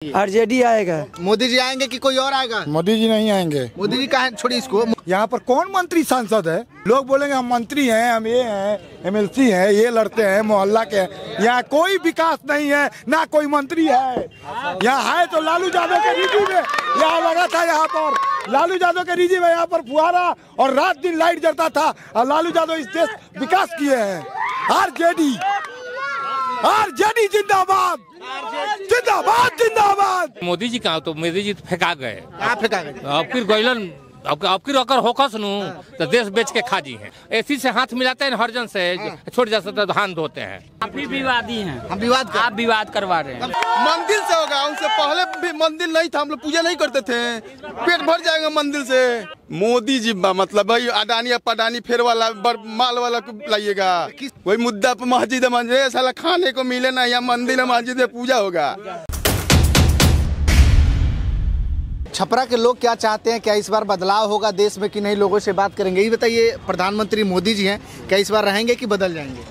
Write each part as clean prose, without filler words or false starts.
RJD आएगा। मोदी जी आएंगे कि कोई और आएगा? मोदी जी नहीं आएंगे। मोदी जी कहाँ, छोड़िए इसको। यहाँ पर कौन मंत्री सांसद है? लोग बोलेंगे हम मंत्री हैं, हम ये हैं, एमएलसी हैं, ये लड़ते हैं मोहल्ला के। यहाँ कोई विकास नहीं है, ना कोई मंत्री है। यहाँ है तो लालू यादव के रिजी में यहाँ लगा था। यहाँ पर लालू यादव के रिजी में यहाँ पर फुहारा और रात दिन लाइट जलता था। और लालू यादव इस देश विकास किए हैं। आरजेडी आरजेडी जिंदाबाद जिंदाबाद जिंदाबाद। मोदी जी कहा तो मोदी जी फेंका गए। फेंका गए? अब फिर गैलन अब फिर अगर होकस नु तो देश बेच के खा जी हैं। ऐसी से हाथ मिलाते हैं हरजन से छोड़ जा सकते धान धोते हैं। आप ही विवादी हैं। हम विवाद आप विवाद करवा रहे हैं। मंदिर से होगा, उनसे पहले भी मंदिर नहीं था, हम लोग पूजा नहीं करते थे। पेट भर जाएगा मंदिर से। मोदी जी मतलब भाई अडानी पडानी फेर वाला माल वाला को लाइएगा। वही मुद्दा पर मस्जिद मंदिर साला खाने को मिले ना, या मंदिर मस्जिद में पूजा होगा। छपरा के लोग क्या चाहते हैं? क्या इस बार बदलाव होगा देश में कि नहीं? लोगों से बात करेंगे। ये बताइए, प्रधानमंत्री मोदी जी हैं, क्या इस बार रहेंगे कि बदल जाएंगे?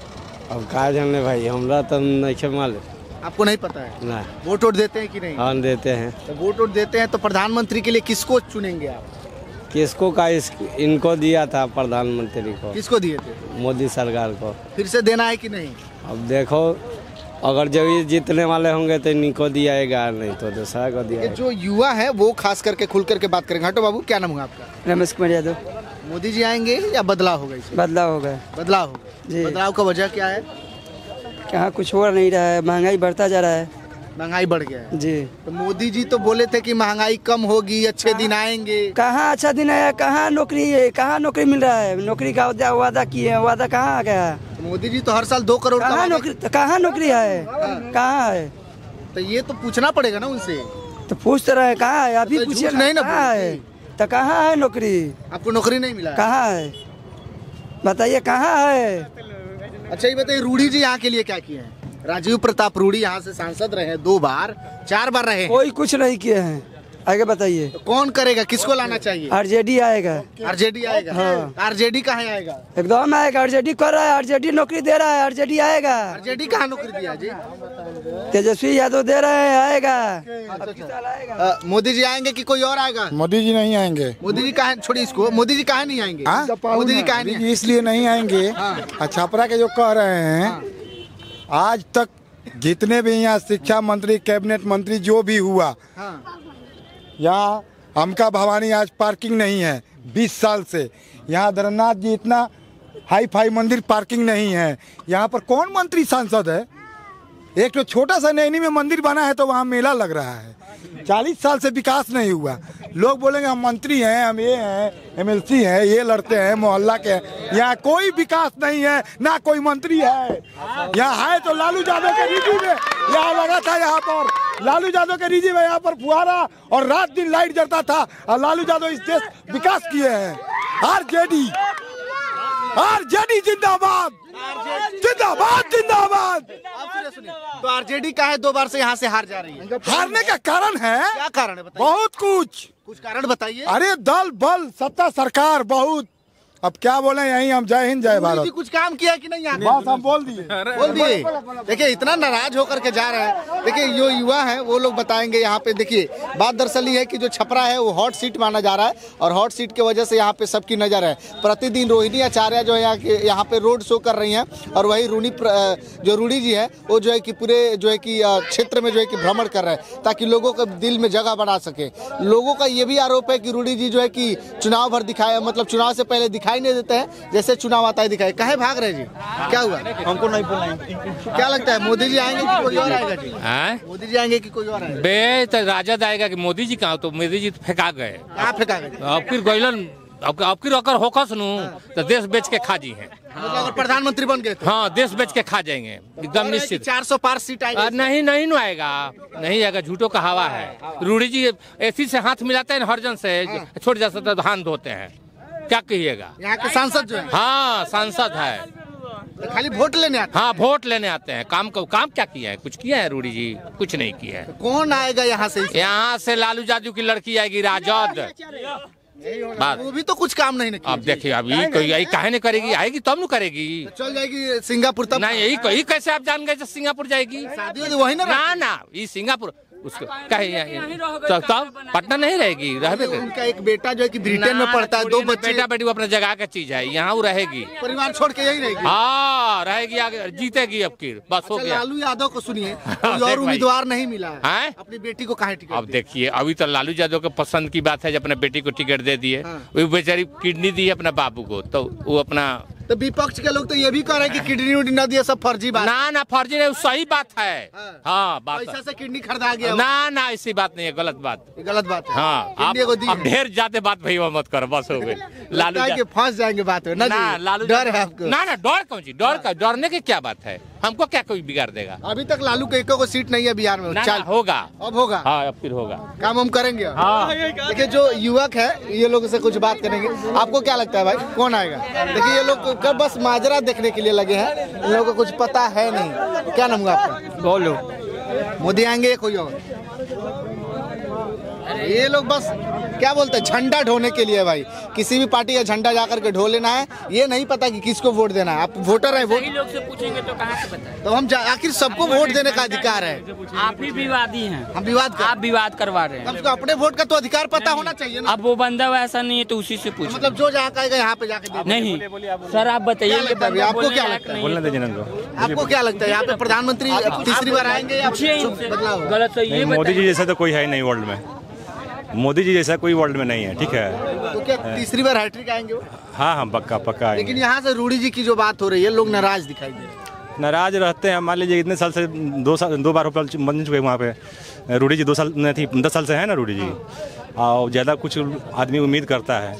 अब क्या जाने भाई, हमरा तो नहीं मालूम। आपको नहीं पता है? ना। वोट वोट देते हैं कि नहीं? हाँ देते हैं। तो वोट वोट देते हैं तो प्रधानमंत्री के लिए किसको चुनेंगे आप? किसको का इनको दिया था प्रधानमंत्री को? किसको दिए थे? मोदी सरकार को। फिर से देना है कि नहीं? अब देखो, अगर जब ये जीतने वाले होंगे तो इनको दिया जाएगा, नहीं तो दूसरा को दिया। जो युवा है वो खास करके खुल करके बात करेंगे। हटो बाबू, क्या नाम होगा आपका? रमेश कुमार यादव। मोदी जी आएंगे या बदलाव होगा? इसमें बदलाव होगा। बदलाव होगा जी। बदलाव का वजह क्या है? कहाँ कुछ हो नहीं रहा है, महंगाई बढ़ता जा रहा है। महंगाई बढ़ गया है जी। तो मोदी जी तो बोले थे कि महंगाई कम होगी, अच्छे दिन आएंगे। कहाँ अच्छा दिन आया? कहाँ नौकरी है? कहाँ नौकरी मिल रहा है? नौकरी का वादा किए हैं, वादा कहाँ आ गया? तो मोदी जी तो हर साल 2 करोड़ कहाँ नौकरी? कहाँ नौकरी है? कहाँ है? तो ये तो पूछना पड़ेगा ना उनसे। तो पूछ रहे हैं कहाँ है? अभी तो पूछिए झूठ नहीं ना कहाँ है? तो कहाँ है नौकरी? आपको नौकरी नहीं मिला? कहाँ है बताइए, कहाँ है? अच्छा ये बताइए, रूडी जी यहाँ के लिए क्या किए हैं? राजीव प्रताप रूडी यहाँ से सांसद रहे 2 बार, 4 बार रहे। कोई कुछ नहीं किए हैं। आगे बताइए। तो कौन करेगा? किसको लाना चाहिए? आरजेडी आएगा। आरजेडी आएगा? हाँ। आरजेडी कहाँ आएगा? एकदम आएगा। आरजेडी कर रहा है, आरजेडी नौकरी दे रहा है, आरजेडी आएगा। आरजेडी कहाँ नौकरी दिया जी? तेजस्वी यादव दे रहे हैं, आएगा। मोदी जी आएंगे कि कोई और आएगा? मोदी जी नहीं आएंगे। मोदी जी कहाँ, छोड़िए इसको। मोदी जी कहाँ नहीं आएंगे? मोदी जी कहाँ नहीं? इसलिए नहीं आएंगे, छपरा के जो कह रहे हैं, आज तक जितने भी यहाँ शिक्षा मंत्री, कैबिनेट मंत्री जो भी हुआ, यहाँ हमका भवानी आज पार्किंग नहीं है 20 साल से। यहाँ धरनाथ जी इतना हाई फाई मंदिर पार्किंग नहीं है। यहाँ पर कौन मंत्री सांसद है? एक तो छोटा सा नैनी में मंदिर बना है तो वहाँ मेला लग रहा है। 40 साल से विकास नहीं हुआ। लोग बोलेंगे हम मंत्री हैं, हम ये हैं, एमएलसी हैं, ये लड़ते हैं मोहल्ला के। यहाँ कोई विकास नहीं है, ना कोई मंत्री है। यहाँ है तो लालू यादव के रिजी में यहाँ लगा था। यहाँ पर लालू यादव के रिजी में यहाँ पर फुहारा और रात दिन लाइट जलता था। और लालू यादव इस देश विकास किए हैं। आरजेडी आरजेडी जिंदाबाद जिंदाबाद जिंदाबाद। तो आरजेडी का है 2 बार से यहाँ से हार जा रही है। हारने का कारण है? क्या कारण है बताइए? बहुत कुछ कारण बताइए। अरे दल बल सत्ता सरकार बहुत। अब क्या बोले, यही हम जय हिंद जय भारत। कुछ काम किया कि नहीं? यहाँ बस हम बोल दिए। देखिए इतना नाराज होकर के जा रहे हैं। देखिए जो युवा है वो लोग बताएंगे यहाँ पे। देखिए बात दरअसल ये है कि जो छपरा है वो हॉट सीट माना जा रहा है और हॉट सीट की वजह से यहाँ पे सबकी नजर है। प्रतिदिन रोहिणी आचार्य जो है यहाँ पे रोड शो कर रही हैं और वही रूडी जी है वो जो है कि पूरे जो है कि क्षेत्र में जो है कि भ्रमण कर रहे हैं ताकि लोगों के दिल में जगह बना सके। लोगों का ये भी आरोप है कि रूडी जी जो है कि चुनाव भर दिखाया, मतलब चुनाव से पहले दिखाई नहीं देते हैं, जैसे चुनाव आता है दिखाए। कहे भाग रहे जी? क्या हुआ? हमको नहीं बोलना। क्या लगता है, मोदी जी आएंगे कि कोई और आएगा जी? मोदी जी आएंगे कि कोई और आएगा? बे तो राजद आएगा कि मोदी जी कहा तो मोदी जी फेंका गए। कहाँ फेंका गए? अब फिर गैलन अब फिर अगर होकस नु तो देश बेच के खा जी हैं। मतलब अगर प्रधानमंत्री बन गए तो? हाँ, देश बेच के खा जाएंगे एकदम निश्चित। 400 पार सीट आएगी? नहीं नहीं न आएगा, नहीं आएगा, झूठों का हवा है। रूडी जी ऐसी से हाथ मिलाते हैं हरजन से छोड़ जा सकते धान धोते हैं। क्या कहिएगा? यहाँ के सांसद जो है? हाँ सांसद है। तो खाली वोट लेने आते हैं? हाँ वोट लेने आते हैं। काम क्या किया है? कुछ किया है रूडी जी? कुछ नहीं किया है। तो कौन आएगा यहाँ से? यहाँ से लालू यादव की लड़की आएगी, राजद। वो भी तो कुछ काम नहीं ना। अब देखिए अभी कोई काहे नहीं करेगी, आएगी तब न करेगी। चल जाएगी सिंगापुर तब? नहीं यही कैसे आप जान गए सिंगापुर जाएगी? शादी वही ना ना ये सिंगापुर उसको कहीं तो पटना नहीं रहेगी, रहबे उनका एक बेटा जो है कि ब्रिटेन में पढ़ता है, 2 बच्चे। बेटा बेटी वो अपने जगह का चीज है, यहाँ वो रहेगी, परिवार छोड़ के यही रहेगी। हाँ रहेगी, आगे जीतेगी अब की बस हो गया। लालू यादव को सुनिए, कोई और उम्मीदवार नहीं मिला है, अपनी बेटी को काहे टिकट? अब देखिए अभी तो लालू यादव के पसंद की बात है, जब अपने बेटी को टिकट दे दिए, वो बेचारी किडनी दी है अपने बाबू को, तो वो अपना। तो विपक्ष के लोग तो ये भी कह रहे हैं कि किडनी उडनी न दिया, सब फर्जी बात। ना फर्जी नहीं, सही बात है। हाँ बात पैसा से किडनी खरीदा गया। ना ऐसी बात नहीं है, गलत बात है। हाँ अब ढेर ज्यादा बात भैया मत करो, बस हो गई। लालू के फंस जाएंगे बात ना, लालू डर है आपको? ना डर कौन सी, डरने की क्या बात है, हमको क्या कोई बिगाड़ देगा? अभी तक लालू के एको को सीट नहीं है बिहार में। चल होगा, अब होगा। हाँ अब फिर होगा, काम हम करेंगे। हाँ देखिए जो युवक है ये लोग से कुछ बात करेंगे। आपको क्या लगता है भाई कौन आएगा? देखिए ये लोग कब बस माजरा देखने के लिए लगे हैं, इन लोगों को कुछ पता है नहीं। क्या नाम हुआ आपका? बोलो। मोदी आएंगे कोई और? ये लोग बस क्या बोलते हैं, झंडा ढोने के लिए भाई, किसी भी पार्टी का झंडा जाकर के ढो लेना है, ये नहीं पता कि किसको वोट देना है। आप वोटर है, वोट लोग से पूछेंगे तो कहाँ से बताएं? तो हम आखिर सबको वोट देने का अधिकार है। आप ही विवादी हैं, हम विवाद आप विवाद करवा रहे हैं। हमको अपने वोट का तो अधिकार पता होना चाहिए ना। अब वो बंदा वैसा नहीं है तो उसी से पूछो। मतलब जो जहाँ कहेगा यहाँ पे जाके नहीं सर आप बताइए, आपको क्या लगता है? बोलने दीजिए ना। आपको क्या लगता है यहाँ पे प्रधानमंत्री तीसरी बार आएंगे या बदलाव? गलत तो ये मोदी जी जैसा तो कोई है नहीं वर्ल्ड में, मोदी जी जैसा कोई वर्ल्ड में नहीं है, ठीक है। तो क्या तीसरी बार हैट्रिक आएंगे वो? हाँ पक्का आएंगे। लेकिन यहाँ से रूडी जी की जो बात हो रही है, लोग नाराज दिखाई दे रहे हैं। नाराज रहते हैं, मान लीजिए इतने साल से 2 बार बन चुके वहाँ पे। रूडी जी 2 साल नहीं थी, 10 साल से है ना रूडी जी। और ज़्यादा कुछ आदमी उम्मीद करता है,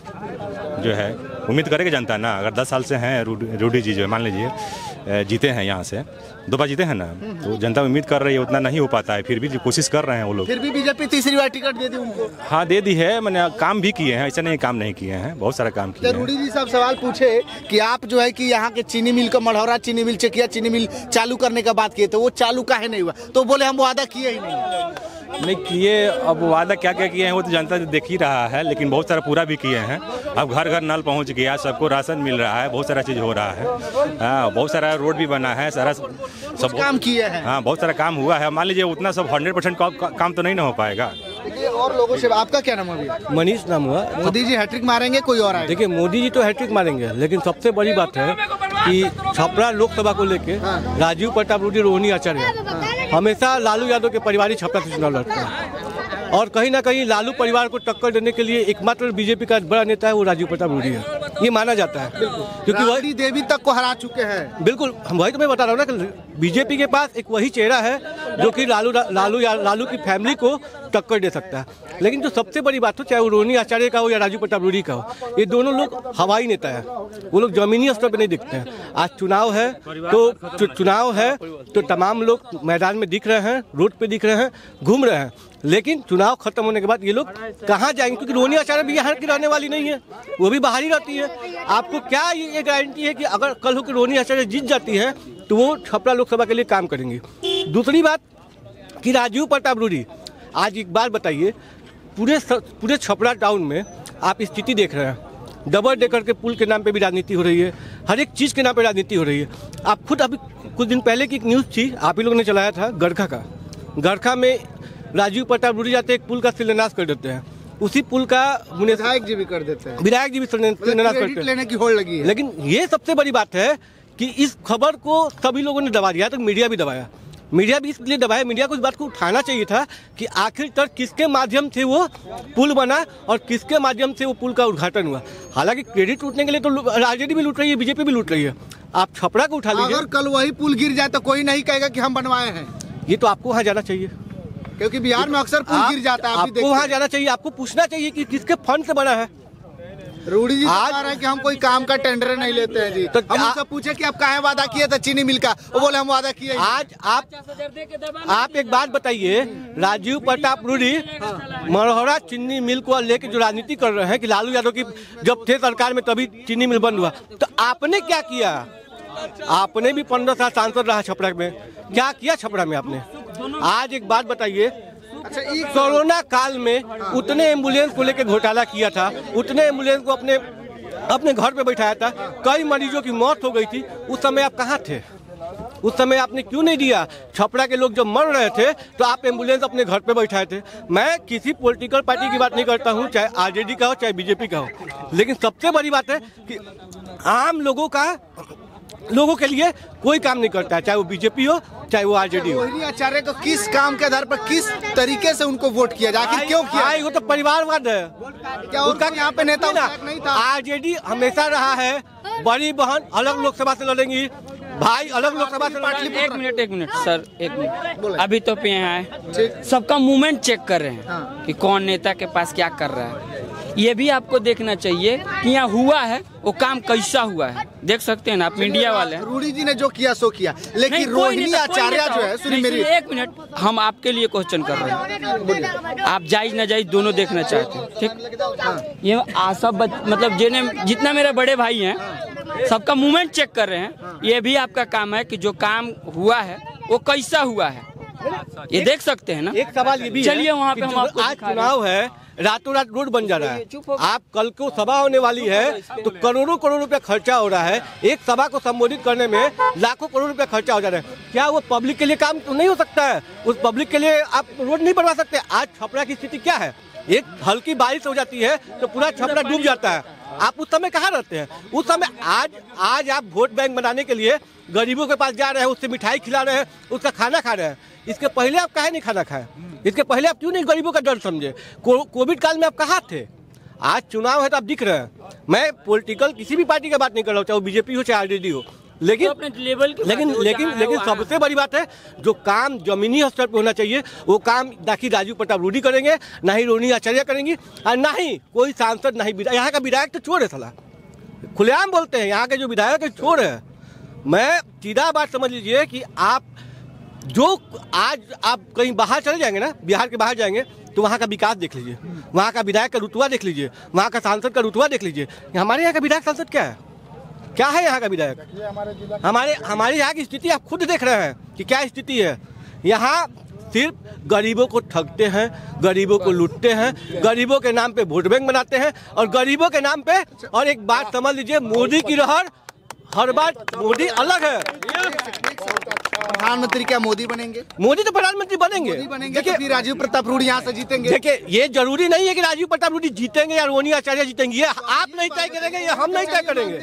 जो है उम्मीद करेगा जनता ना। अगर 10 साल से हैं रूडी जी, जो है मान लीजिए जीते हैं यहाँ से 2 बार जीते हैं ना, तो जनता उम्मीद कर रही है, उतना नहीं हो पाता है, फिर भी कोशिश कर रहे हैं वो लोग। फिर भी बीजेपी तीसरी बार टिकट दे दी उनको। हाँ दे दी है, मैंने काम भी किए हैं, ऐसा नहीं काम नहीं किए हैं, बहुत सारा काम किया है। रूडी जी साहब सवाल पूछे कि आप जो है कि यहाँ के चीनी मिल का मढ़ौरा चीनी मिल चकिया चीनी मिल चालू करने का बात किए, तो वो चालू काहे नहीं हुआ? तो बोले हम वादा किए ही नहीं किए। अब वादा क्या किए हैं वो तो जनता देख ही रहा है, लेकिन बहुत सारा पूरा भी किए हैं। अब घर घर नल पहुंच गया, सबको राशन मिल रहा है, बहुत सारा चीज़ हो रहा है। हाँ बहुत सारा रोड भी बना है, सारा सब काम किए हैं। हाँ बहुत सारा काम हुआ है। मान लीजिए उतना सब 100% काम तो नहीं ना हो पाएगा। देखिए और लोगों से, आपका क्या नाम है? मनीष नाम हुआ। मोदी जी हैट्रिक मारेंगे कोई और आएगा? देखिए मोदी जी तो हैट्रिक मारेंगे, लेकिन सबसे बड़ी बात है कि छपरा लोकसभा को लेके राजीव प्रताप रूडी, रोहिणी आचार्य हमेशा लालू यादव के परिवार छपरा से चुनाव लड़ते हैं, और कहीं ना कहीं लालू परिवार को टक्कर देने के लिए एकमात्र बीजेपी का बड़ा नेता है वो राजीव प्रताप रूडी है, ये माना जाता है। क्योंकि वही देवी तक को हरा चुके हैं। बिल्कुल, हम वही तो मैं बता रहा हूँ ना कि बीजेपी के पास एक वही चेहरा है जो कि लालू की फैमिली को टक्कर दे सकता है। लेकिन जो सबसे बड़ी बात हो, चाहे वो रोहिणी आचार्य का हो या राजीव प्रताप रूडी का हो, ये दोनों लोग हवाई नेता है, वो लोग जमीनी स्तर पर नहीं दिखते हैं। आज चुनाव है तो तमाम लोग मैदान में दिख रहे हैं, रोड पे दिख रहे हैं, घूम रहे हैं, लेकिन चुनाव खत्म होने के बाद ये लोग कहाँ जाएंगे? क्योंकि रोहिणी आचार्य भी यहाँ की रहने वाली नहीं है, वो भी बाहर ही रहती है। आपको क्या ये गारंटी है कि अगर कल होकर रोहिणी आचार्य जीत जाती है तो वो छपरा लोकसभा के लिए काम करेंगे? दूसरी बात कि राजीव प्रताप रूडी, आज एक बात बताइए, पूरे छपरा टाउन में आप स्थिति देख रहे हैं, डबल डेकर के पुल के नाम पे भी राजनीति हो रही है, हर एक चीज़ के नाम पे राजनीति हो रही है। आप खुद अभी कुछ दिन पहले की एक न्यूज़ थी, आप ही लोगों ने चलाया था, गरखा में राजीव प्रताप रूडी जाते एक पुल का शिलान्यास कर देते हैं, उसी पुल का विधायक जी भी कर देते हैं, विधायक जी भी शिलान्यास करते हैं, लेने की होड़ लगी है। लेकिन ये सबसे बड़ी बात है कि इस खबर को सभी लोगों ने दबा दिया, तो मीडिया भी दबाया। मीडिया भी इसलिए दबाया, मीडिया को इस बात को उठाना चाहिए था कि आखिर तक किसके माध्यम से वो पुल बना और किसके माध्यम से वो पुल का उद्घाटन हुआ। हालांकि क्रेडिट लूटने के लिए तो राजनीति भी लूट रही है, बीजेपी भी लूट रही है। आप छपरा को उठा लीजिए। अगर कल वही पुल गिर जाए तो कोई नहीं कहेगा कि हम बनवाए हैं। ये तो आपको वहाँ जाना चाहिए, क्योंकि बिहार में अक्सर पुल गिर जाता है। आपको वहाँ जाना चाहिए, आपको पूछना चाहिए कि किसके फंड से बना है। रूडी जी आज रहे हैं कि हम कोई काम का टेंडर नहीं लेते हैं जी, तो हम उनसे पूछे कि आप काहे वादा किए थे चीनी मिल का, वो बोले हम वादा किए। आज आप एक बात बताइए, राजीव प्रताप रूडी मढ़ौरा चीनी मिल को लेकर जो राजनीति कर रहे हैं कि लालू यादव की जब थे सरकार में तभी चीनी मिल बंद हुआ, तो आपने क्या किया? आपने भी 15 साल सांसद रहा छपरा में, क्या किया छपरा में आपने? आज एक बात बताइए, अच्छा कोरोना काल में उतने एम्बुलेंस को लेकर घोटाला किया था, उतने एम्बुलेंस को अपने घर पे बैठाया था, कई मरीजों की मौत हो गई थी, उस समय आप कहाँ थे? उस समय आपने क्यों नहीं दिया? छपरा के लोग जब मर रहे थे तो आप एम्बुलेंस अपने घर पे बैठाए थे। मैं किसी पॉलिटिकल पार्टी की बात नहीं करता हूँ, चाहे आरजेडी का हो चाहे बीजेपी का हो, लेकिन सबसे बड़ी बात है कि आम लोगों के लिए कोई काम नहीं करता है, चाहे वो बीजेपी हो चाहे वो आरजेडी हो। रोहिणी आचार्य को किस काम के आधार पर, किस तरीके से उनको वोट किया, आखिर क्यों किया? वो तो परिवारवाद है। क्या उनका यहाँ पे नेता नहीं था? आरजेडी हमेशा रहा है, बड़ी बहन अलग लोकसभा से लड़ेंगी, भाई अलग लोकसभा से। एक मिनट सर, एक मिनट। अभी तो पे हैं, सबका मूवमेंट चेक कर रहे हैं कि कौन नेता के पास क्या कर रहा है। ये भी आपको देखना चाहिए कि यहाँ हुआ है वो काम कैसा हुआ है, देख सकते हैं ना आप, मीडिया वाले। रूडी जी ने जो किया सो किया, लेकिन रोहिणी आचार्य जो है, सुनिए मेरी एक मिनट, हम आपके लिए क्वेश्चन कर रहे हैं, आप जायज नाजायज दोनों देखना चाहते हैं, ठीक? ये सब मतलब जितना मेरे बड़े भाई हैं सबका मूवमेंट चेक कर रहे हैं। ये भी आपका काम है कि जो काम हुआ है वो कैसा हुआ है, ये देख सकते हैं ना। एक सवाल ये भी, चलिए वहाँ पे हम आपको आज चुनाव है, रातों रात रोड बन जा रहा है, आप कल को सभा होने वाली है तो करोड़ों रुपया खर्चा हो रहा है, एक सभा को संबोधित करने में लाखों करोड़ रुपया खर्चा हो जा रहा है। क्या वो पब्लिक के लिए काम तो नहीं हो सकता है? उस पब्लिक के लिए आप रोड नहीं बनवा सकते? आज छपरा की स्थिति क्या है, एक हल्की बारिश हो जाती है तो पूरा छपरा डूब जाता है। आप उस समय कहाँ रहते हैं? उस समय आज आप वोट बैंक बनाने के लिए गरीबों के पास जा रहे हैं, उससे मिठाई खिला रहे हैं, उसका खाना खा रहे हैं। इसके पहले आप काहे नहीं खाना खाए? इसके पहले आप क्यों नहीं गरीबों का दर्द समझे? कोविड काल में आप कहाँ थे? आज चुनाव है तो आप दिख रहे हैं। मैं पॉलिटिकल किसी भी पार्टी की बात नहीं कर रहा हूँ, चाहे वो बीजेपी हो चाहे आरजेडी हो, लेकिन सबसे बड़ी बात है जो काम जमीनी स्तर पे होना चाहिए वो काम ना कि राजू प्रताप रूडी करेंगे, ना ही रोहिणी आचार्य करेंगी, और ना ही कोई सांसद, ना ही यहाँ का विधायक तो चोर है साला, खुलेआम बोलते हैं यहाँ के जो विधायक है चोर है। मैं सीधा बात समझ लीजिए कि आप जो आज आप कहीं बाहर चले जाएंगे ना, बिहार के बाहर जाएंगे तो वहाँ का विकास देख लीजिए, वहाँ का विधायक का रुतबा देख लीजिए, वहाँ का सांसद का रुतबा देख लीजिए। हमारे यहाँ का विधायक सांसद क्या है यहाँ का विधायक? हमारे यहाँ की स्थिति आप खुद देख रहे हैं कि क्या स्थिति है। यहाँ सिर्फ गरीबों को ठगते हैं, गरीबों को लूटते हैं, गरीबों के नाम पे वोट बैंक बनाते हैं, और गरीबों के नाम पे, और एक बात समझ लीजिए, मोदी की लहर हर बार मोदी अलग है। प्रधानमंत्री क्या मोदी बनेंगे? मोदी तो प्रधानमंत्री बनेंगे। देखिए फिर राजीव प्रताप रूडी यहाँ से जीतेंगे। देखिए ये जरूरी नहीं है कि राजीव प्रताप रूडी जीतेंगे या रोहिणी आचार्य जीतेंगे, ये आप नहीं तय करेंगे, ये हम नहीं तय करेंगे।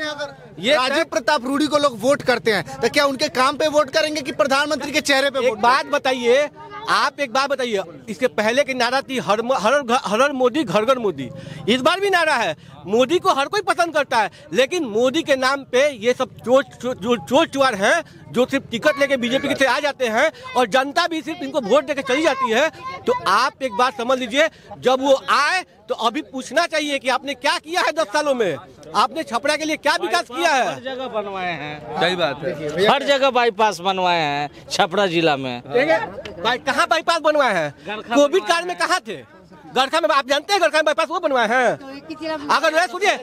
ये राजीव प्रताप रूडी को लोग वोट करते हैं तो क्या उनके काम पे वोट करेंगे कि प्रधानमंत्री के चेहरे पे? एक बात बताइए, आप एक बात बताइए, इसके पहले की नारा थी हर मोदी घर घर मोदी, इस बार भी नारा है। मोदी को हर कोई पसंद करता है, लेकिन मोदी के नाम पे ये सब चोर चुआर हैं जो सिर्फ टिकट लेके बीजेपी के से आ जाते हैं और जनता भी सिर्फ इनको वोट देके चली जाती है। तो आप एक बात समझ लीजिए, जब वो आए तो अभी पूछना चाहिए कि आपने क्या किया है 10 सालों में, आपने छपरा के लिए क्या विकास किया है? हर जगह बनवाए हैं, सही बात है, हर जगह बाईपास बनवाए हैं छपरा जिला में। कहाँ बाईपास बनवाए हैं? कोविड काल में कहाँ थे? गरखा में, आप जानते हैं गरखा में बाईपास वो बनवाए हैं? अगर सुनिए,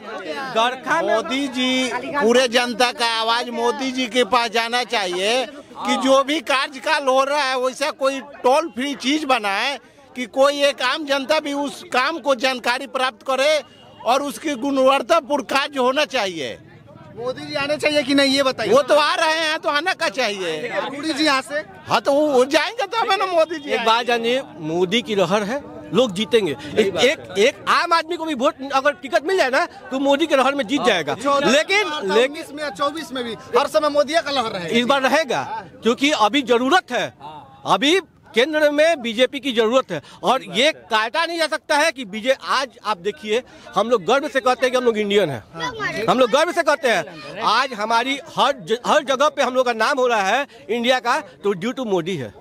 गरखा में मोदी जी, पूरे जनता का आवाज मोदी जी के पास जाना चाहिए कि जो भी कार्यकाल हो रहा है वैसा कोई टोल फ्री चीज बनाए कि कोई एक आम जनता भी उस काम को जानकारी प्राप्त करे और उसकी गुणवत्तापूर्ण कार्य होना चाहिए। मोदी जी आने चाहिए कि नहीं ये बताइए। वो तो आ रहे हैं तो आना का चाहिए। रूडी जी यहाँ से, हाँ तो वो जाएंगे तो हमें ना मोदी जी। एक बात जानिए, मोदी की लहर है, लोग जीतेंगे। एक आम आदमी को भी वोट अगर टिकट मिल जाए ना तो मोदी के लहर में जीत जाएगा। लेकिन 24 में भी हर समय मोदी का लहर रहेगा। इस बार रहेगा क्योंकि अभी जरूरत है, अभी केंद्र में बीजेपी की जरूरत है, और ये काटा नहीं जा सकता है कि आज आप देखिए, हम लोग गर्व से कहते हैं कि हम लोग इंडियन हैं, हम लोग गर्व से कहते हैं। आज हमारी हर जगह पे हम लोग का नाम हो रहा है इंडिया का, तो ड्यू टू मोदी है।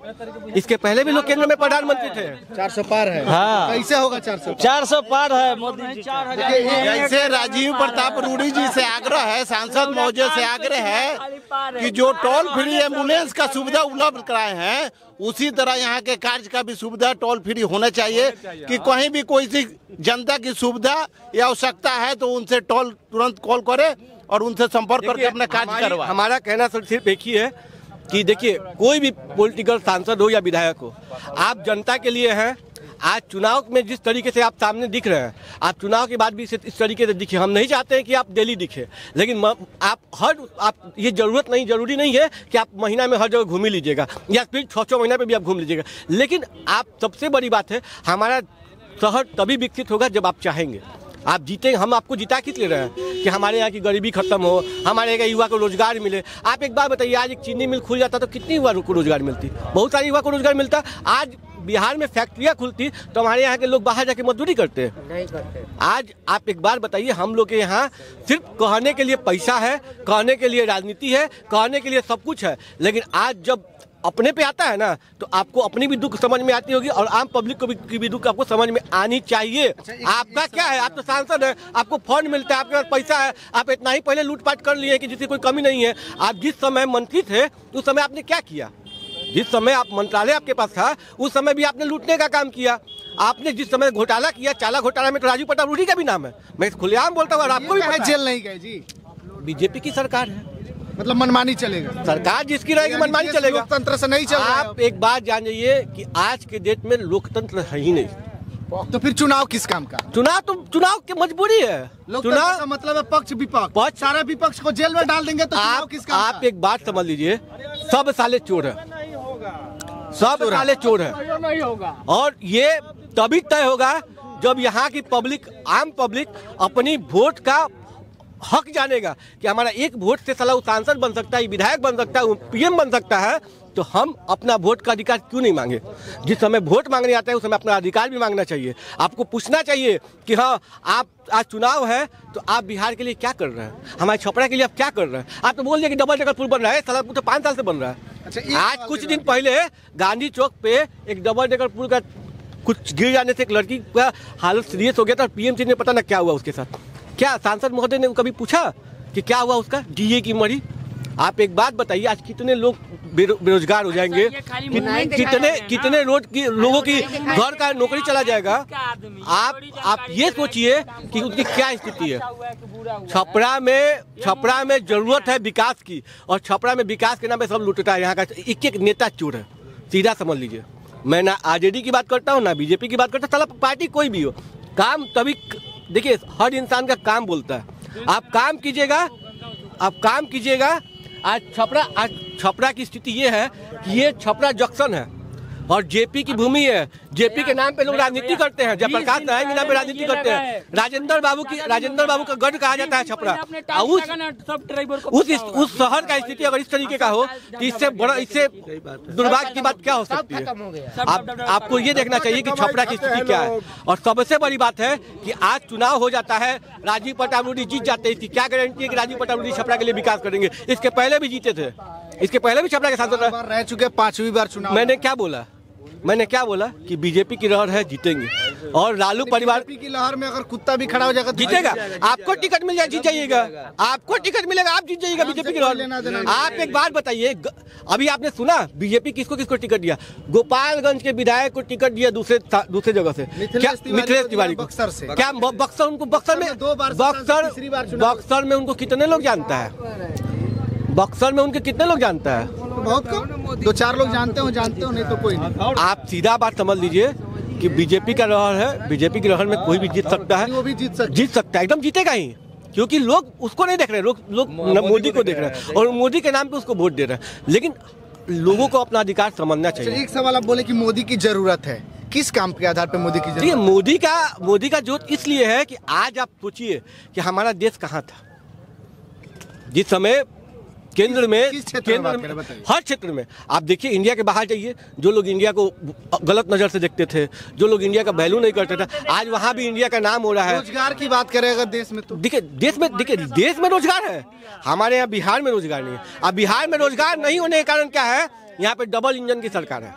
इसके पहले भी लोग केंद्र में प्रधानमंत्री थे। 400 पार है। हाँ, कैसे होगा 400 पार है मोदी जी। जैसे राजीव प्रताप रूडी जी से आग्रह है, सांसद महोदय से आग्रह है कि जो टोल फ्री एम्बुलेंस का सुविधा उपलब्ध कराए हैं, उसी तरह यहाँ के कार्य का भी सुविधा टोल फ्री होना चाहिए कि कहीं भी कोई सी जनता की सुविधा या आवश्यकता है तो उनसे तुरंत कॉल करे और उनसे संपर्क करके अपना कार्य करवाए। हमारा कहना सिर्फ एक ही है कि देखिए, कोई भी पॉलिटिकल सांसद हो या विधायक हो, आप जनता के लिए हैं, आज चुनाव में जिस तरीके से आप सामने दिख रहे हैं, आप चुनाव के बाद भी इस तरीके से दिखे। हम नहीं चाहते हैं कि आप डेली दिखे, लेकिन आप ये जरूरी नहीं है कि आप महीना में हर जगह घूम ही लीजिएगा या फिर 6 महीना पे भी आप घूम लीजिएगा। लेकिन आप सबसे बड़ी बात है, हमारा शहर तभी विकसित होगा जब आप चाहेंगे। आप जीते, हम आपको जिता किस ले रहे हैं कि हमारे यहाँ की गरीबी खत्म हो, हमारे यहाँ युवा को रोजगार मिले। आप एक बार बताइए, आज एक चीनी मिल खुल जाता तो कितनी युवा को रोजगार मिलती? बहुत सारे युवा को रोजगार मिलता। आज बिहार में फैक्ट्रियाँ खुलती तो हमारे यहाँ के लोग बाहर जाके मजदूरी करते नहीं करते। आज आप एक बार बताइए, हम लोग के यहाँ सिर्फ कहने के लिए पैसा है, कहने के लिए राजनीति है, कहने के लिए सब कुछ है, लेकिन आज जब अपने पे आता है ना तो आपको अपनी भी दुख समझ में आती होगी और आम पब्लिक को भी दुख आपको समझ में आनी चाहिए। आपका क्या है, आप तो सांसद है, आपको फंड मिलता है, आपके पास पैसा है, आप इतना ही पहले लूटपाट कर लिए कि जिसकी कोई कमी नहीं है। आप जिस समय मंत्री थे उस समय आपने क्या किया? जिस समय आप मंत्रालय आपके पास था उस समय भी आपने लूटने का काम किया। आपने जिस समय घोटाला किया, चाला घोटाला में तो राजू पटारूढ़ी का भी नाम है, मैं खुलेआम बोलता हूँ। और आपको भी जेल नहीं गए जी, बीजेपी की सरकार है, मतलब मनमानी चलेगा। सरकार जिसकी रहेगी मनमानी चलेगा, लोकतंत्र से नहीं चल। आप एक बात जान जाइए कि आज के डेट में लोकतंत्र है ही नहीं, तो फिर चुनाव किस काम का? चुनाव की मजबूरी है। चुनाव का मतलब है पक्ष विपक्ष, सारा विपक्ष को जेल में डाल देंगे तो चुनाव किस काम आप एक बात समझ लीजिए, सब साले चोर है, सब साले चोर है। और ये तभी तय होगा जब यहाँ की पब्लिक, आम पब्लिक अपनी वोट का हक जानेगा कि हमारा एक वोट से साला सांसद बन सकता है, विधायक बन सकता है, पीएम बन सकता है, तो हम अपना वोट का अधिकार क्यों नहीं मांगे? जिस समय वोट मांगने आता है उस समय अपना अधिकार भी मांगना चाहिए। आपको पूछना चाहिए कि हाँ, आप आज चुनाव है तो आप बिहार के लिए क्या कर रहे हैं, हमारे छपरा के लिए आप क्या कर रहे हैं? आप तो बोल दिए कि डबल डेकर पुल बन रहा है, साला तो 5 साल से बन रहा है। आज कुछ दिन पहले गांधी चौक पे एक डबल डेकर पुल का कुछ गिर जाने से एक लड़की का हालत सीरियस हो गया था। पीएमसी ने पता ना क्या हुआ उसके साथ। क्या सांसद महोदय ने कभी पूछा कि क्या हुआ उसका? डीए की मरी। आप एक बात बताइए, आज कितने लोग बेरोजगार हो जाएंगे, कितने लोगों की घर का नौकरी चला जाएगा। आप ये सोचिए कि उनकी क्या स्थिति है। छपरा में जरूरत है विकास की, और छपरा में विकास के नाम पे सब लुटता है। यहाँ का एक नेता चोर है, सीधा समझ लीजिए। मैं ना आरजेडी की बात करता हूँ ना बीजेपी की बात करता हूँ, साला पार्टी कोई भी हो, काम तभी देखिए, हर इंसान का काम बोलता है। आप काम कीजिएगा। आज छपरा की स्थिति ये है कि ये छपरा जंक्शन है और जेपी की भूमि है। जेपी के नाम पे लोग राजनीति करते हैं, जयप्रकाश नारायण के नाम पे राजनीति करते हैं। राजेंद्र बाबू का गढ़ कहा जाता है छपरा। उस शहर का स्थिति अगर इस तरीके का हो तो इससे दुर्भाग्य की बात क्या हो सकती है? आपको ये देखना चाहिए कि छपरा की स्थिति क्या है। और सबसे बड़ी बात है कि आज चुनाव हो जाता है, राजीव पटारूढ़ी जीत जाते हैं। इसकी क्या गारंटी है कि राजीव पटारूढ़ी छपरा के लिए विकास करेंगे? इसके पहले भी जीते थे, इसके पहले भी छपरा के सांसद रह चुके, 5वीं बार चुनाव। मैंने क्या बोला कि बीजेपी की लहर है, जीतेंगे। और लालू परिवार की लहर में अगर कुत्ता भी खड़ा हो जाएगा तो जीतेगा। आपको टिकट मिल जाए, जीत जाइएगा। आपको टिकट मिलेगा, आप जीत जाइएगा बीजेपी की लहर। आप एक बात बताइए, अभी आपने सुना बीजेपी किसको टिकट दिया? गोपालगंज के विधायक को टिकट दिया दूसरे जगह से, क्या? मिथिलेश तिवारी को। क्या बक्सर उनको बक्सर में उनको कितने लोग जानता है? बक्सर में उनके कितने लोग जानता है? बहुत कम, 2-4 लोग जानते हो, नहीं तो कोई नहीं। आप सीधा बात समझ लीजिए कि बीजेपी का लहर है, बीजेपी की लहर में कोई भी जीत सकता है, वो भी जीत सकता है, एकदम जीतेगा ही। क्योंकि लोग उसको नहीं देख रहे, लोग मोदी को देख रहे हैं और मोदी के नाम पे उसको वोट दे रहे हैं। लेकिन लोगों को अपना अधिकार समझना चाहिए। एक सवाल आप बोले कि मोदी की जरूरत है, किस काम के आधार पर मोदी की जरूरत? मोदी का जरूरत इसलिए है कि आज आप सोचिए कि हमारा देश कहाँ था जिस समय केंद्र में हर क्षेत्र में। आप देखिए, इंडिया के बाहर जाइए, जो लोग इंडिया को गलत नजर से देखते थे, जो लोग इंडिया का वैल्यू नहीं करते थे, आज वहाँ भी इंडिया का नाम हो रहा है। रोजगार की बात करें अगर देश में, तो देखिए देश में रोजगार है, हमारे यहाँ बिहार में रोजगार नहीं है। अब बिहार में रोजगार नहीं होने के कारण क्या है? यहाँ पे डबल इंजन की सरकार है।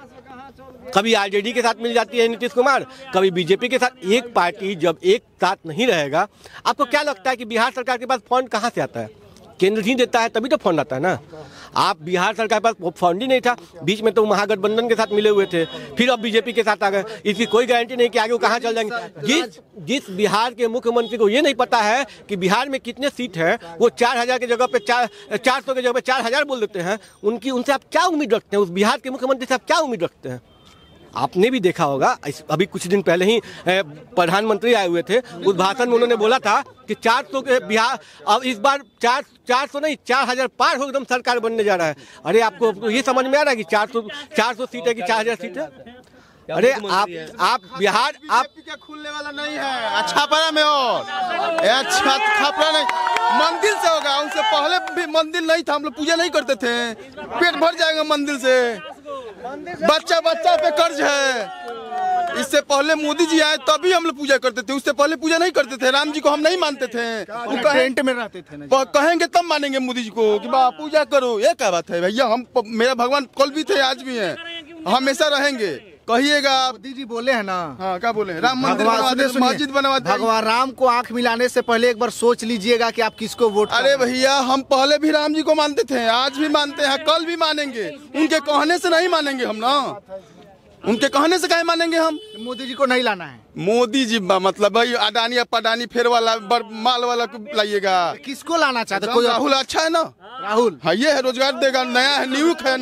कभी आरजेडी के साथ मिल जाती है नीतीश कुमार, कभी बीजेपी के साथ। एक पार्टी जब एक साथ नहीं रहेगा, आपको क्या लगता है कि बिहार सरकार के पास फंड कहाँ से आता है? केंद्र ही देता है, तभी तो फंड आता है ना। आप बिहार सरकार के पास फंड ही नहीं था, बीच में तो महागठबंधन के साथ मिले हुए थे, फिर अब बीजेपी के साथ आ गए। इसकी कोई गारंटी नहीं कि आगे वो कहाँ चल जाएंगे। जिस बिहार के मुख्यमंत्री को ये नहीं पता है कि बिहार में कितने सीट है, वो 4000 की जगह पे 400 की जगह पे 4000 बोल देते हैं। उनसे आप क्या उम्मीद रखते हैं? उस बिहार के मुख्यमंत्री से आप क्या उम्मीद रखते हैं? आपने भी देखा होगा, अभी कुछ दिन पहले ही प्रधानमंत्री आए हुए थे, उस भाषण में उन्होंने बोला था कि 400 के बिहार, अब इस बार 400 नहीं 4000 पार हो एकदम सरकार बनने जा रहा है। अरे आपको ये समझ में आ रहा है कि 400 सीट है कि 4000 सीट है? अरे आप बिहार आप क्या खुलने वाला नहीं है। अच्छा पड़ा में और अच्छा खपरा नहीं, मंदिर से होगा। उनसे पहले भी मंदिर नहीं था, हम लोग पूजा नहीं करते थे। पेट भर जाएगा मंदिर से, बच्चा पे कर्ज है। इससे पहले मोदी जी आए तभी हम लोग पूजा करते थे, उससे पहले पूजा नहीं करते थे। राम जी को हम नहीं मानते थे, टेंट में रहते थे। कहेंगे तब मानेंगे मोदी जी को कि बा पूजा करो। ये क्या बात है भैया, हम मेरा भगवान कल भी थे आज भी हैं, हमेशा रहेंगे। कहिएगा मोदी जी बोले हैं ना। हाँ क्या बोले? राम मंदिर बनवा दे, मस्जिद बनवा दे। भगवान राम को आंख मिलाने से पहले एक बार सोच लीजिएगा कि आप किसको वोट। अरे भैया हम पहले भी राम जी को मानते थे, आज भी मानते हैं, कल भी मानेंगे। उनके कहने से नहीं मानेंगे हम ना, उनके कहने से कहीं मानेंगे हम? मोदी जी को नहीं लाना है। मोदी जी मतलब भाई अडानी पडानी फेर वाला माल वाला को लाइएगा। किसको लाना चाहते? कोई राहुल अच्छा है ना, राहुल हाँ ये है, रोजगार देगा, नया है, नियुक्त है।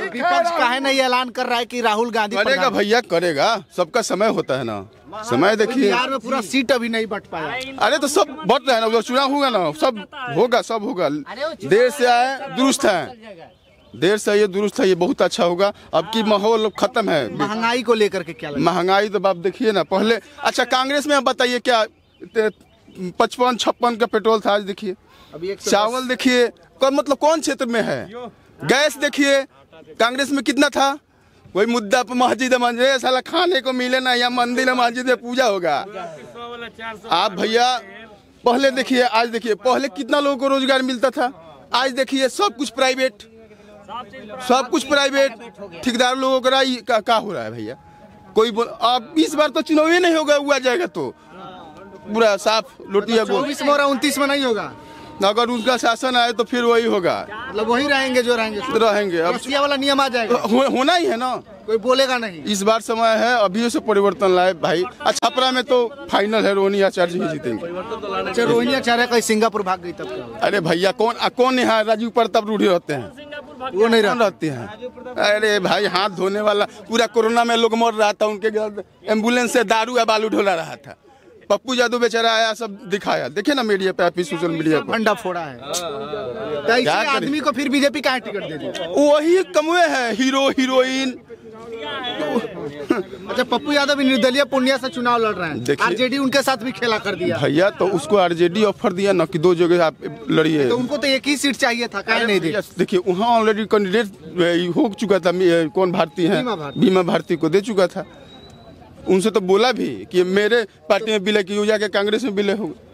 विपक्ष काहे नहीं ऐलान कर रहा है कि राहुल गांधी करेगा? भैया करेगा, सबका समय होता है ना, समय देखिए। बिहार में पूरा सीट अभी नहीं बट पाया। अरे तो सब बट रहे ना, चुनाव होगा ना, सब होगा। देर से आए दुरुस्त है, देर से ये दुरुस्त है, ये बहुत अच्छा होगा। अब की माहौल खत्म है। महंगाई को लेकर के क्या लगता है? महंगाई तो आप देखिए ना, पहले अच्छा कांग्रेस में आप बताइए क्या 55-56 का पेट्रोल था, आज देखिए अभी चावल देखिए, मतलब कौन क्षेत्र में है? गैस देखिए कांग्रेस में कितना था? वही मुद्दा पर मस्जिद साला खाने को मिले ना, या मंदिर मस्जिद में पूजा होगा। आप भैया पहले देखिए, आज देखिए, पहले कितना लोगों को रोजगार मिलता था, आज देखिए सब कुछ प्राइवेट, ठेकेदार लोगों का क्या हो रहा है भैया? कोई अब इस बार तो चुनाव ही नहीं होगा, हुआ जाएगा तो पूरा साफ लोटिया। 24 में और 29 में नहीं होगा। अगर उनका शासन आए तो फिर वही होगा, मतलब वही रहेंगे जो रहेंगे। अब वाला नियम आ जाएगा, होना ही है ना, कोई बोलेगा नहीं। इस बार समय है अभी से परिवर्तन लाए भाई। छपरा में तो फाइनल है, रोहिणी आचार्य जी जीतेंगे। अच्छा रोहिणी आचार्य कहीं सिंगापुर भाग गई तब? अरे भैया कौन यहाँ राजीव प्रताप रूढ़ी रहते हैं, वो नहीं रहते हैं। अरे भाई हाथ धोने वाला, पूरा कोरोना में लोग मर रहा था, उनके एम्बुलेंस से दारू या बालू ढोला रहा था। पप्पू यादव बेचारा आया, सब दिखाया, देखे ना मीडिया पे, सोशल मीडिया पे भंडा फोड़ा है। तो इसी आदमी को फिर बीजेपी का टिकट दे दी? वही कमुए है, हीरो हीरोइन। अच्छा पप्पू यादव भी निर्दलीय पूर्णिया से चुनाव लड़ रहे हैं, आरजेडी उनके साथ भी खेला कर दिया भैया। तो उसको आरजेडी ऑफर दिया ना कि 2 जगह आप लड़िए, तो उनको तो एक ही सीट चाहिए था, काहे नहीं दी? देखिए वहाँ ऑलरेडी कैंडिडेट हो चुका था, कौन भारती है, बीमा भारती को दे चुका था। उनसे तो बोला भी कि मेरे पार्टी में विलय की, जाके कांग्रेस में विलय होगा।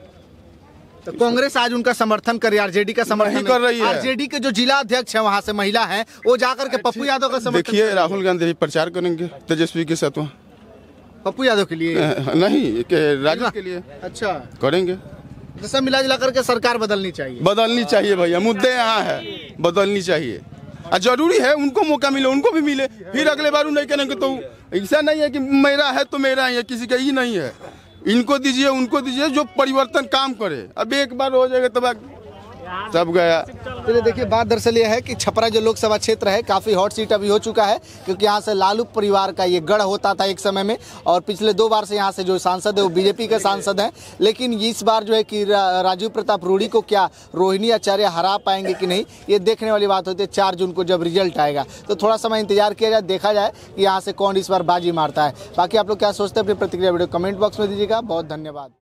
तो कांग्रेस आज उनका समर्थन करे, आरजेडी का समर्थन कर रही है। आरजेडी के जो जिला अध्यक्ष है वहाँ से महिला है, वो जाकर के पप्पू यादव का समर्थन। देखिए राहुल गांधी प्रचार करेंगे तेजस्वी के साथ वहाँ, पप्पू यादव के लिए नहीं, राजू के लिए। अच्छा करेंगे, तो सब मिला जुला करके सरकार बदलनी चाहिए भैया। मुद्दे यहाँ है, बदलनी चाहिए, जरूरी है। उनको मौका मिले, उनको भी मिले, फिर अगले बार नहीं करेंगे तो ऐसा नहीं है कि मेरा है तो मेरा ही है, किसी का ही नहीं है। इनको दीजिए, उनको दीजिए, जो परिवर्तन काम करे। अब एक बार हो जाएगा तब सब गया। चलिए देखिए, बात दरअसल ये है कि छपरा जो लोकसभा क्षेत्र है काफ़ी हॉट सीट अभी हो चुका है, क्योंकि यहाँ से लालू परिवार का ये गढ़ होता था एक समय में, और पिछले 2 बार से यहाँ से जो सांसद है वो बीजेपी के सांसद हैं। लेकिन इस बार जो है कि राजीव प्रताप रूढ़ी को क्या रोहिणी आचार्य हरा पाएंगे कि नहीं, ये देखने वाली बात होती है 4 जून को जब रिजल्ट आएगा। तो थोड़ा समय इंतजार किया जाए, देखा जाए कि यहाँ से कौन इस बार बाजी मारता है। बाकी आप लोग क्या सोचते हैं, अपनी प्रतिक्रिया वीडियो कमेंट बॉक्स में दीजिएगा। बहुत धन्यवाद।